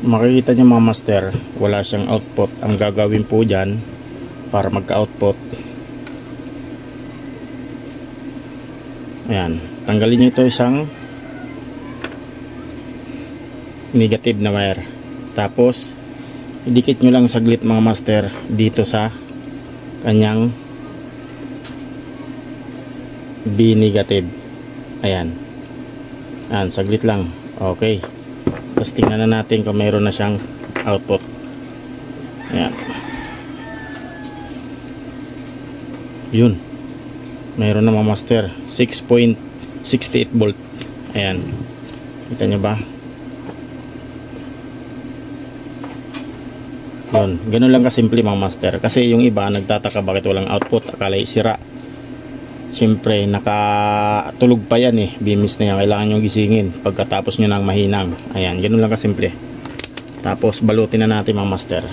makikita nyo mga master, wala siyang output. Ang gagawin po dyan para magka-output, ayan, tanggalin nyo ito isang negative na wire, tapos idikit nyo lang saglit mga master dito sa kanyang B negative. Ayan, ayan, saglit lang. Okay, tapos tingnan na natin kung mayroon na siyang output. Ayan, yun, mayroon na mga master, 6.68 volt. Ayan, kita nyo ba? Yun, ganun lang kasimple mga master. Kasi yung iba nagtataka bakit walang output, akala sira. Siyempre nakatulog pa yan eh, bimis na yan, kailangan nyo gisingin pagkatapos nyo ng mahinang. Ayan, ganun lang kasimple. Tapos balutin na natin mga master.